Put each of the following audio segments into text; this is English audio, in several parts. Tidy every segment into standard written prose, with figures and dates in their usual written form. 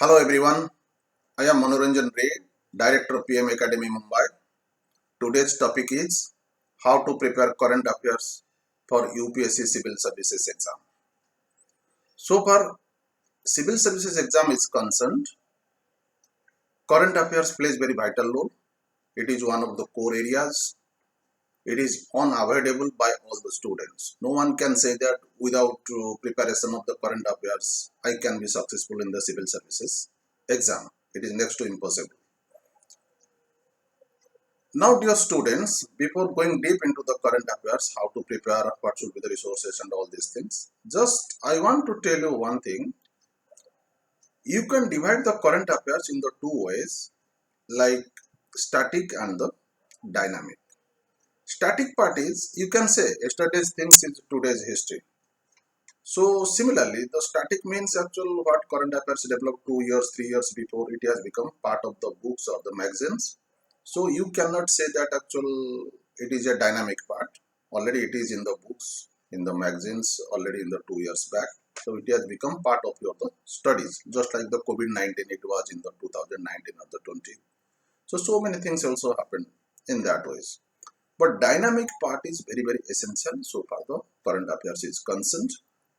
Hello everyone, I am Manoranjan Ray, Director of PM Academy Mumbai. Today's topic is how to prepare current affairs for UPSC Civil Services exam. So far, Civil Services exam is concerned, current affairs plays very vital role. It is one of the core areas. It is unavoidable by all the students. No one can say that without preparation of the current affairs, I can be successful in the Civil Services exam. It is next to impossible. Now, dear students, before going deep into the current affairs, how to prepare, what should be the resources and all these things, just I want to tell you one thing. You can divide the current affairs in the two ways, like static and the dynamic. Static part is, you can say, yesterday's things is today's history. So, similarly, the static means actual what current affairs developed 2 years, 3 years before, it has become part of the books or the magazines. So you cannot say that actual it is a dynamic part. Already it is in the books, in the magazines, already in the 2 years back. So it has become part of your the studies, just like the COVID-19 it was in the 2019 or the 20. So many things also happened in that ways. But dynamic part is very essential so far the current affairs is concerned,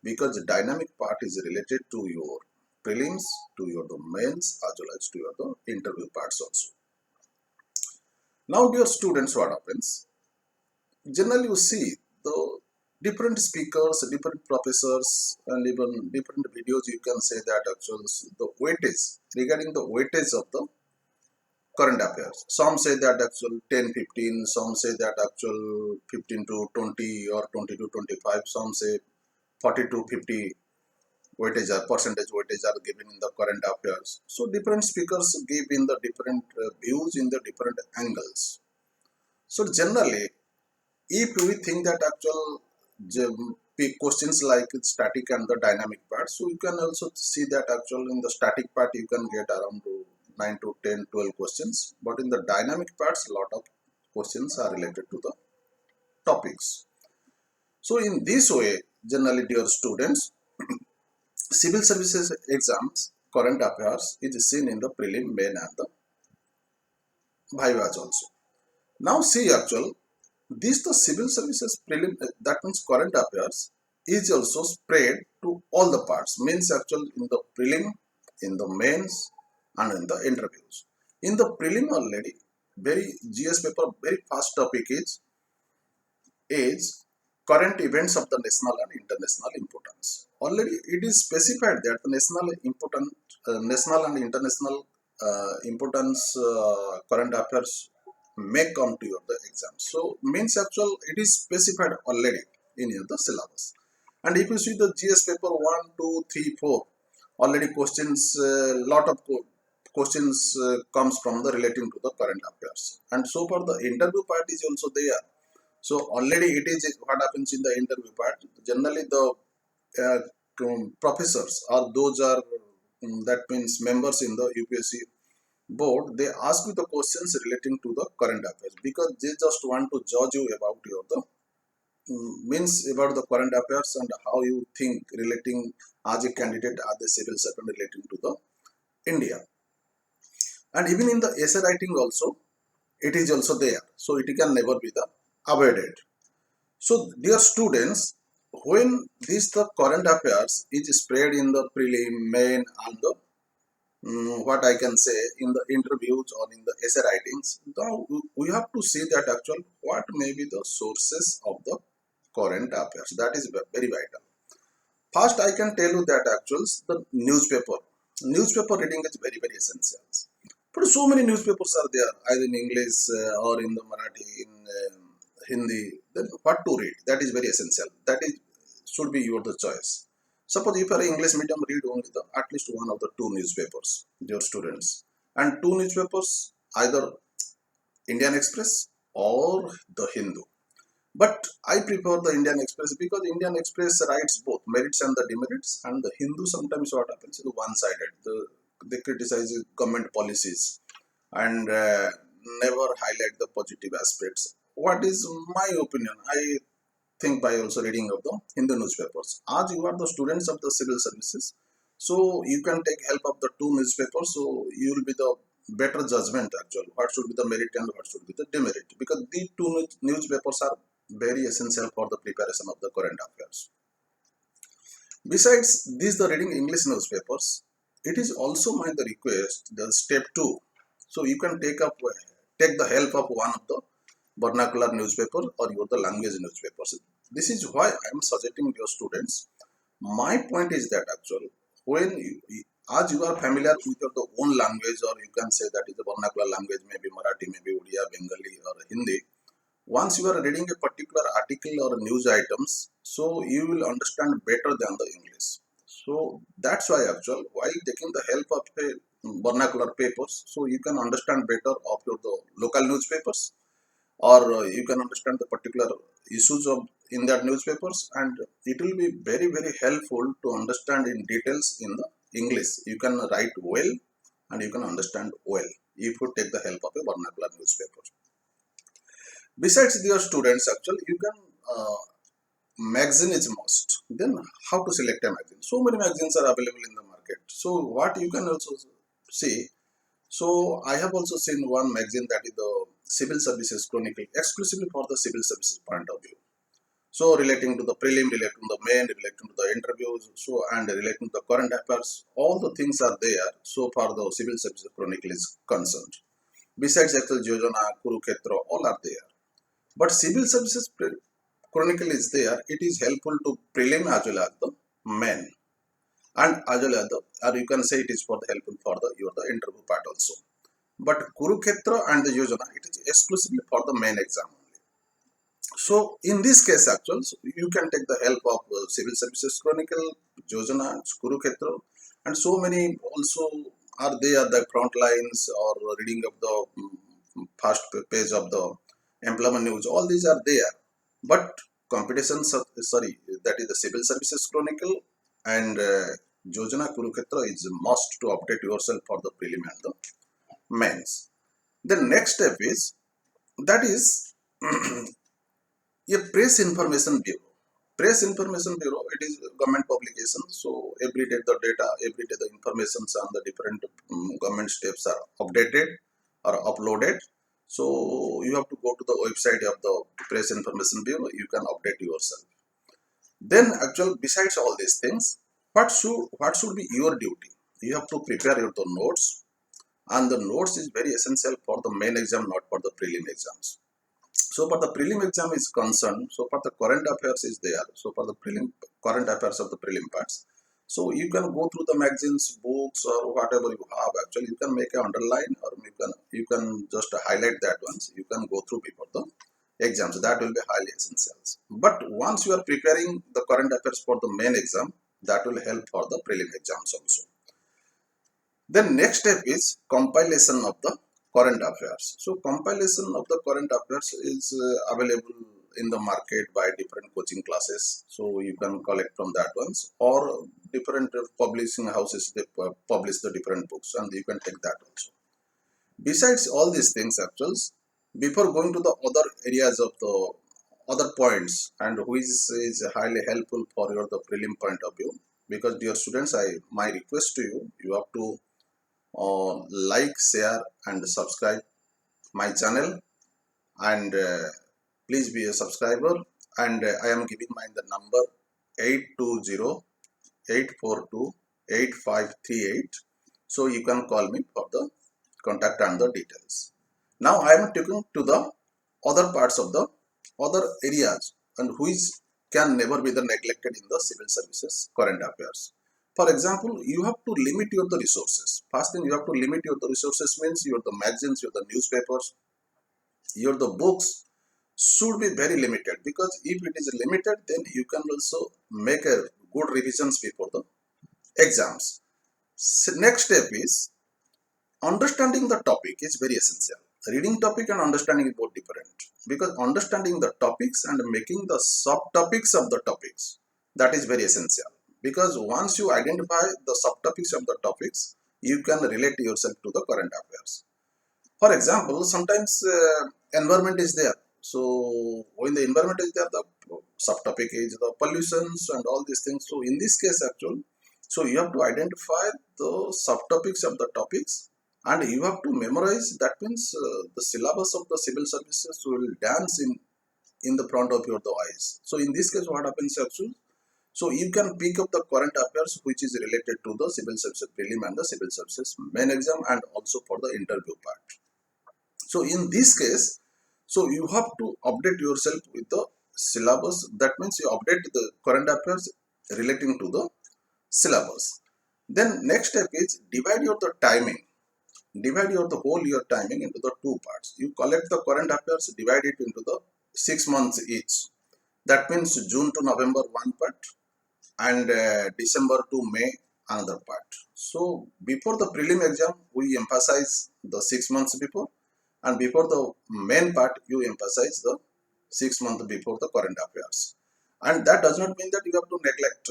because the dynamic part is related to your prelims, to your the mains, as well as to your the interview parts also. Now, dear students, what happens? Generally, you see the different speakers, different professors, and even different videos. You can say that actually the weightage regarding the weightage of the current affairs. Some say that actual 10, 15. Some say that actual 15 to 20 or 20 to 25. Some say 40 to 50 weightage or percentage weightage are given in the current affairs. So different speakers give in the different views in the different angles. So generally, if we think that actual questions like static and the dynamic part, so you can also see that actual in the static part you can get around to 9 to 10, 12 questions. But in the dynamic parts, a lot of questions are related to the topics. So in this way, generally dear students, civil services exams, current affairs is seen in the prelim, main and the vivas also. Now see actual, this the civil services prelim, that means current affairs is also spread to all the parts, means actual in the prelim, in the mains and in the interviews. In the prelim already, very GS paper, very fast topic is current events of the national and international importance. Already it is specified that the national and international importance current affairs may come to your the exam. So means actual it is specified already in your the syllabus. And if you see the GS paper 1, 2, 3, 4, already questions, lot of questions comes from the relating to the current affairs. And so far the interview part is also there. So already it is what happens in the interview part. Generally the professors or those are that means members in the UPSC board, they ask you the questions relating to the current affairs, because they just want to judge you about your the means about the current affairs and how you think relating as a candidate as the civil servant relating to the India. And even in the essay writing also, it is also there. So it can never be the avoided. So dear students, when this the current affairs is spread in the prelim, main and the what I can say in the interviews or in the essay writings, now we have to see that actual what may be the sources of the current affairs. That is very vital. First, I can tell you that actuals the newspaper. Newspaper reading is very essential. But so many newspapers are there, either in English or in the Marathi, in Hindi. Then what to read? That is very essential. That is should be your the choice. Suppose if you are English medium, read only the at least one of the two newspapers, your students, and two newspapers, either Indian Express or the Hindu. But I prefer the Indian Express, because Indian Express writes both merits and the demerits, and the Hindu sometimes what happens is one-sided. They criticize government policies and never highlight the positive aspects. What is my opinion? I think by also reading of the Hindu newspapers. As you are the students of the civil services, So you can take help of the two newspapers, so you will be the better judgment actually what should be the merit and what should be the demerit, because these two newspapers are very essential for the preparation of the current affairs. Besides this, the reading English newspapers, it is also my the request the step 2. So you can take the help of one of the vernacular newspaper or your the language newspapers. This is why I am suggesting your students. My point is that actually when as you are familiar with your the own language, or you can say that is a vernacular language, maybe Marathi, maybe Odia, Bengali or Hindi, once you are reading a particular article or news items, so you will understand better than the English. So that's why actually while taking the help of a vernacular papers, so you can understand better of your the local newspapers, or you can understand the particular issues of in that newspapers, and it will be very very helpful to understand in details in the English. You can write well and you can understand well if you take the help of a vernacular newspaper. Besides your students, actually you can magazine is must. Then how to select a magazine? So many magazines are available in the market. So what you can also see, so I have also seen one magazine that is the Civil Services Chronicle, exclusively for the civil services point of view. So relating to the prelim, relating to the main, relating to the interviews, so and relating to the current affairs, all the things are there. So far the Civil Services Chronicle is concerned. Besides Excel Yojana, Kurukshetra, all are there. But Civil Services Chronicle is there. It is helpful to prelim as well as the main, and as well as the, or you can say it is for the helpful for the your the interview part also. But Kurukshetra and the Yojana, it is exclusively for the main exam only. So in this case actually, so you can take the help of Civil Services Chronicle, Yojana, Kurukshetra, and so many also are there the front lines or reading of the first page of the employment news. All these are there, but competition, sorry, that is the Civil Services Chronicle and Yojana, Kurukshetra is must to update yourself for the prelim and the mains. The next step is that is a press information bureau. Press information bureau, it is government publication. So every day the data, every day the informations on the different government steps are updated or uploaded. So you have to go to the website of the press information bureau. You can update yourself. Then actually besides all these things, what should be your duty? You have to prepare your the notes, and the notes is very essential for the main exam, not for the prelim exams. So for the prelim exam is concerned, so for the current affairs is there. So for the prelim current affairs of the prelim parts, so you can go through the magazines, books, or whatever you have. Actually, you can make an underline, or you can just highlight that once. You can go through before the exams. That will be highly essential. But once you are preparing the current affairs for the main exam, that will help for the prelim exams also. Then next step is compilation of the current affairs. So compilation of the current affairs is available in the market by different coaching classes. So you can collect from that ones, or different publishing houses, they publish the different books and you can take that also. Besides all these things actually, before going to the other areas of the other points, and which is highly helpful for your the prelim point of view, because dear students, my request to you, you have to like, share and subscribe my channel, and please be a subscriber. And I am giving my the number 820-842-8538. So you can call me for the contact and the details. Now I am taking to the other parts of the other areas, and which can never be the neglected in the civil services current affairs. For example, you have to limit your the resources. First thing, you have to limit your the resources means your the magazines, your the newspapers, your the books should be very limited, because if it is limited, then you can also make a good revisions before the exams. So next step is understanding the topic is very essential. Reading topic and understanding is both different, because understanding the topics and making the subtopics of the topics, that is very essential. Because once you identify the subtopics of the topics, you can relate yourself to the current affairs. For example, sometimes environment is there. So when the environment is there, the subtopic is the pollutions and all these things. So in this case, actually, So you have to identify the subtopics of the topics, and you have to memorize. That means the syllabus of the civil services will dance in the front of your the eyes. So in this case, what happens actually? So you can pick up the current affairs which is related to the civil services prelim and the civil services main exam, and also for the interview part. So in this case, so you have to update yourself with the syllabus. That means you update the current affairs relating to the syllabus. Then next step is divide your the timing. Divide your the whole year timing into the two parts. You collect the current affairs, divide it into the 6 months each. That means June to November one part, and December to May another part. So before the prelim exam, we emphasize the 6 months before, and before the main part, you emphasize the 6 months before the current affairs. And that does not mean that you have to neglect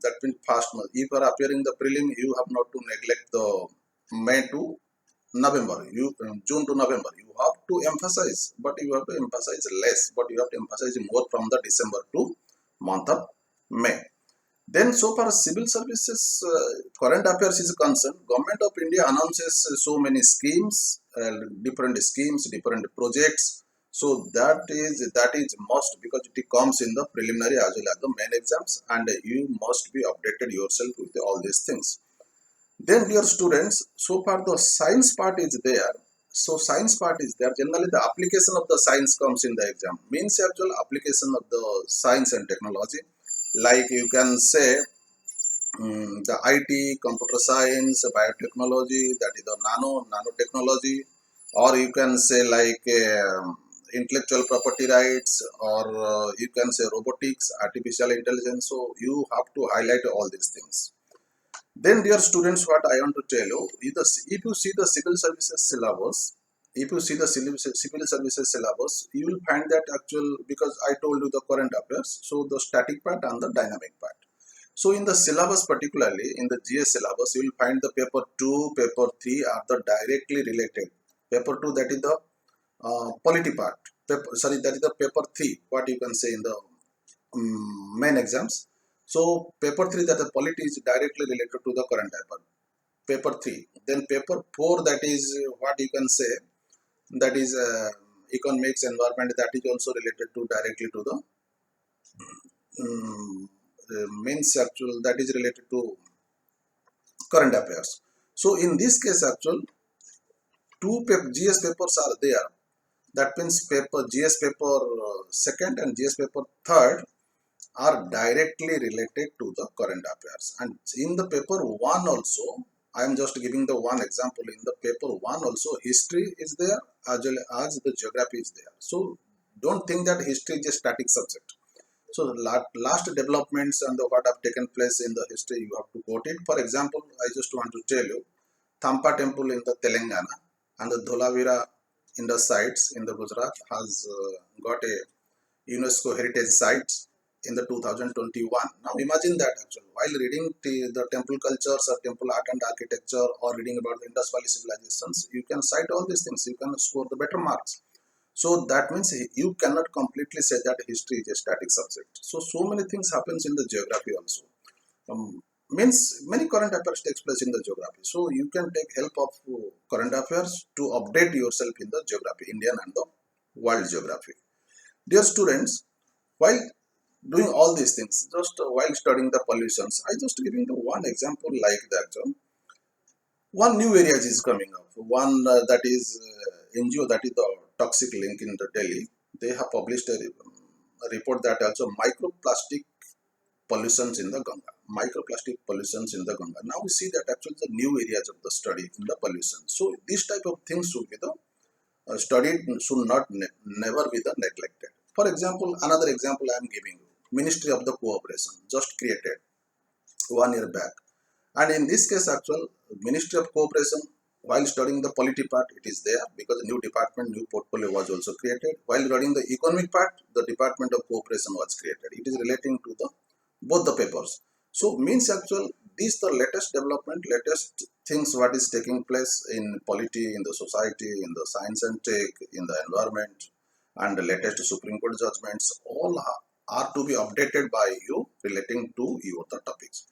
that means past month. If you are appearing the prelim, you have not to neglect the May to November, June to November. You have to emphasize, but you have to emphasize less. But you have to emphasize more from the December to month of May. Then, so far as civil services current affairs is concerned, Government of India announces so many schemes, different schemes, different projects. So that is must, because it comes in the preliminary as well as the main exams, and you must be updated yourself with all these things. Then, dear students, so far the science part is there. So science part is there. Generally, the application of the science comes in the exam. Means actual application of the science and technology. Like you can say the IT, computer science, biotechnology, that is the nanotechnology, or you can say like intellectual property rights, or you can say robotics, artificial intelligence. So you have to highlight all these things. Then, dear students, what I want to tell you is, if you see the civil services syllabus, if you see the civil services syllabus, you will find that actual, because I told you the current affairs, so the static part and the dynamic part. So in the syllabus, particularly in the GS syllabus, you will find the paper 2, paper 3 are the directly related. Paper 2, that is the polity part. That is the paper 3, what you can say in the main exams. So paper 3, that the polity is directly related to the current paper. Paper 3. Then paper 4, that is what you can say, that is economics, environment, that is also related to directly to the mains actual, that is related to current affairs. So in this case actual, two GS papers are there. That means GS paper second and GS paper third are directly related to the current affairs. And in the paper 1 also, I am just giving the one example. In the paper 1 also, history is there as well as the geography is there. So don't think that history is a static subject. So the last developments and what have taken place in the history, you have to quote it. For example, I just want to tell you, Thampa temple in the Telangana and the Dholavira in the sites in the Gujarat has got a UNESCO heritage site in the 2021. Now imagine that actually, while reading the temple cultures or temple art and architecture, or reading about the Indus Valley civilizations, you can cite all these things, you can score the better marks. So that means you cannot completely say that history is a static subject. So many things happens in the geography also. Means many current affairs takes place in the geography. So you can take help of current affairs to update yourself in the geography, Indian and the world geography. Dear students, while doing all these things, just while studying the pollutions, I just giving the one example like that. One new areas is coming up. One that is NGO, that is the Toxic Link in the Delhi. They have published a report that also microplastic pollutions in the Ganga. Microplastic pollutions in the Ganga. Now we see that actually the new areas of the study in the pollution. So these type of things should be the studied, should not never be the neglected. For example, another example I am giving you. Ministry of the Cooperation, just created 1 year back. And in this case, actual Ministry of Cooperation, while studying the polity part, it is there because new department, new portfolio was also created. While studying the economic part, the Department of Cooperation was created. It is relating to the both the papers. So means actual, these the latest development, latest things what is taking place in polity, in the society, in the science and tech, in the environment, and the latest Supreme Court judgments, all are to be updated by you relating to your the topics.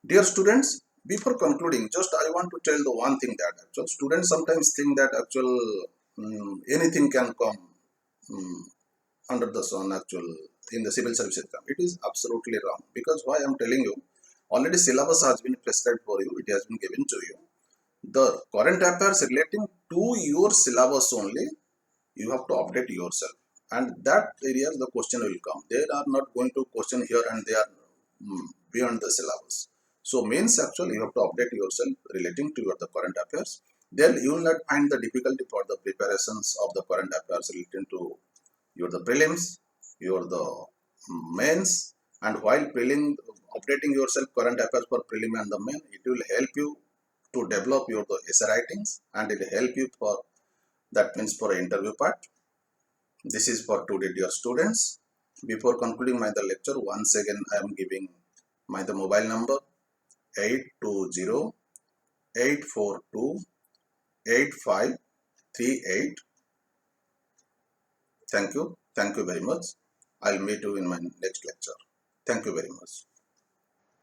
Dear students, before concluding, just I want to tell the one thing that actual students sometimes think that actual anything can come mm, under the sun actual in the civil service exam. It is absolutely wrong, because why I am telling you, already syllabus has been prescribed for you, it has been given to you. The current affairs relating to your syllabus only, you have to update yourself, and that area the question will come. They are not going to question here and they are beyond the syllabus. So means actually you have to update yourself relating to your the current affairs. Then you will not find the difficulty for the preparations of the current affairs relating to your the prelims, your the mains. And while updating yourself current affairs for prelim and the main, it will help you to develop your the essay writings, and it will help you for that means for interview part. This is for today, dear students. Before concluding my the lecture, once again I am giving my the mobile number 820-842-8538. Thank you. Thank you very much. I'll meet you in my next lecture. Thank you very much.